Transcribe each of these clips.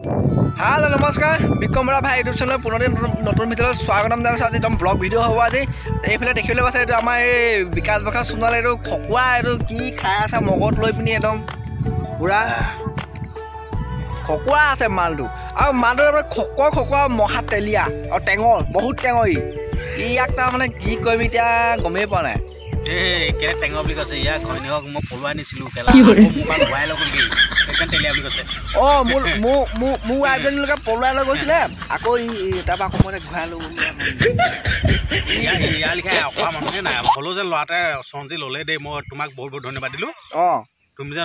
Halo নমস্কাৰ বিক্ৰম বৰা ভাই YouTube চেনেলৰ পুনৰ নতুন ভিডিঅ'ত স্বাগতম জনাইছোঁ। আজি একদম ব্লগ ভিডিঅ' হ'ব। আজি এইফালে দেখিবলৈ পাইছে এইটো আমাৰ এই বিকাশ বখা সোণাল এইটো খকুৱা এইটো কি খাই আছে মগত লৈ পিনি একদম পুৰা খকুৱা আছে মালটো আৰু মালটো খকুৱা মহা তেলীয়া আৰু টেঙৰ বহুত টেঙৰ ইয়াক তাৰমানে কি কৰিম এতিয়া গমেই পোৱা নাই। কেনে টেঙৰ বুলি কৈছে ইয়াক ঘৈণীয়েকক মই পলুৱাই নিছিলোঁ ঘূৰাই ল'ব সেইকাৰণে তেলীয়া বুলি কৈছে। মোৰ ৱাইফজনীলৈকে পলুৱাই লৈ গৈছিলে আকৌ তাৰপৰা আকৌ মই ঘূৰাই লৈ ইয়াৰ লিখাই অকৰা মানুহে নাই হ'লেও যে ল'ৰাটোৱে চঞ্জি ল'লে দেই মই তোমাক বহুত বহুত ধন্যবাদ দিলোঁ। তুমি যে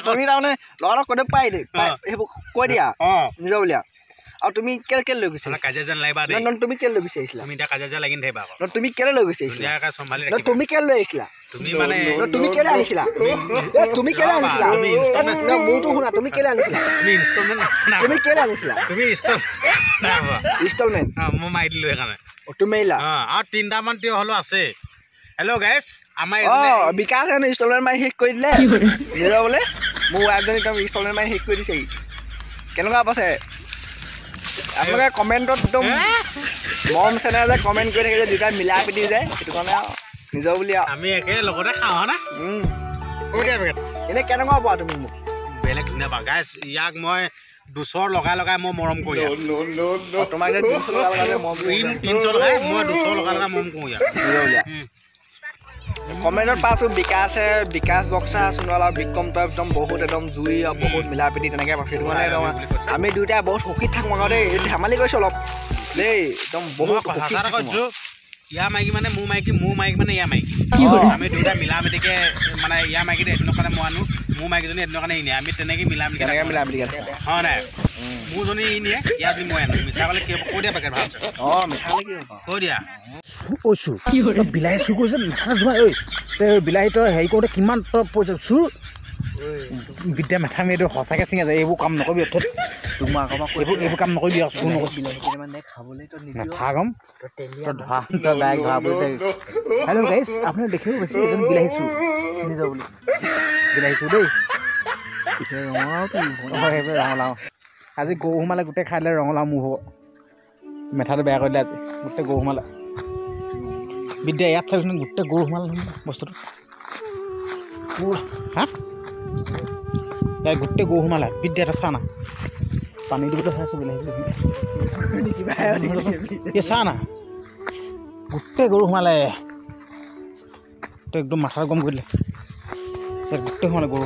তুমি তাৰমানে ল'ৰাটোক ক'তে পাই দেই সেইবোৰ কৈ দিয়া নিজৰ বুলিয়া আৰু তুমি কেলে লৈ গৈছা কাজিয়া যেন লাগিবা দেই তুমি কেলে লৈ বিচাৰিছিলা তুমি এতিয়া কাজিয়া লাগি নাথাকিবা আকৌ তুমি কেলে লৈ গৈছিলা চম্ভালি তুমি কেলে লৈ আহিছিলা তুমি মানে তুমি কেলে আনিছিলা তুমি কেলে আনিছিলা মোৰতো শুনা তুমি কেলে আনিছিলা তুমি ইনষ্টলমেণ্ট তুমি কেলে আনিছিলা তুমি ইনষ্টলমেণ্ট মই মাৰি দিলোঁ সেইকাৰণে তুমি মাৰিলা আৰু 3টামান তিয়হ হ'লেও আছে। হেল্ল' গাইছ আমাৰ বিকাশ ইনষ্টলমেণ্ট মাৰি শেষ কৰি দিলে নিজৰ বোলে মোৰ ৱাইফজনী একদম ইনষ্টলমেণ্ট মাৰি শেষ কৰি দিছে কেনেকুৱা পাইছে আপোনালোকে কমেণ্টত একদম মৰম চেনেহ যে কমেণ্ট কৰি থাকে যে দুটা মিলাই পিটি যায় সেইটো কাৰণে আৰু নিজৰ বুলি আমি একে লগতে খাওঁ না এনেই কেনেকুৱা পোৱা তুমি মোক বেলেগ ধুনীয়া পাওঁ গাইছ ইয়াক মই দুচৰ লগাই মই মৰম কৰি তোমাক যে 300 লগাই লগাই মই দুচৰ লগাই মৰম কৰোঁ ইয়াক কমেণ্টত পাইছোঁ বিকাশ বক্সা সোণোৱাল আৰু বিক্ৰম তই একদম বহুত একদম জুই আৰু বহুত মিলা প্ৰীতি তেনেকৈ পাইছোঁ সেইটো কাৰণে একদম আমি দুয়োটাই বহুত সুখীত থাকোঁ আকৌ দেই ধেমালি কৰিছোঁ অলপ দেই একদম বহুত ইয়াৰ মাইকী মানে মোৰ মাইকী মানে ইয়াৰ মাইকী আমি দুয়োটা মিলা মিলিকে মানে ইয়াৰ মাইকীটো এদিনৰ কাৰণে মই আনো মোৰ মাইকীজনী এদিনৰ কাৰণে ই নিয়ে আমি তেনেকৈ মিলা মিলি হয় নাই মোৰজনী ই নিয়ে ইয়াত মই আনো মিছা ক'লে কি কৈ দিয়া পেকেট ভাল মিছা ক'লে কি কৈ দিয়া কৈছোঁ বিলাহী চুৰ কৰিছে মাথা যোৱা ঐ বিলাহী তই হেৰি কৰোঁতে কিমান তই পইচা চুৰ বিদ্যা মেথা মেয়েটো সঁচাকৈ চিঙা যায় এইবোৰ কাম নকৰিবি এইবোৰ কাম নকৰিবি আৰু চুৰ নকৰিবি মেথা কম তই ধৰা তই ডাইৰেক্ট ধৰা বুলি হেল্ল' গাইছ আপুনি দেখিব বেছি এজন বিলাহী চুৰ নিজৰ বুলি বিলাহী চুৰ দেই সেইবোৰ ৰঙালাও আজি গৰু সোমালে গোটেই খাই দিলে ৰঙালাও মোৰ হ'ব মেথাটো বেয়া কৰি দিলে আজি গোটেই গৰু সোমালে বিদ্যা ইয়াত চাবিচোন গোটেই গৰু সোমালে বস্তুটো হা ইয়াত গোটেই গৰু সোমালে বিদ্যা এটা চা না পানী দিবলৈ চাই আছোঁ বিলাহী এই চা না গোটেই গৰু সোমালে একদম মাথা গৰম কৰি দিলে ইয়াত গোটেই সোমালে গৰু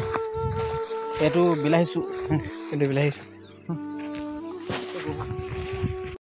এইটো বিলাহী চুৰ এইটো বিলাহী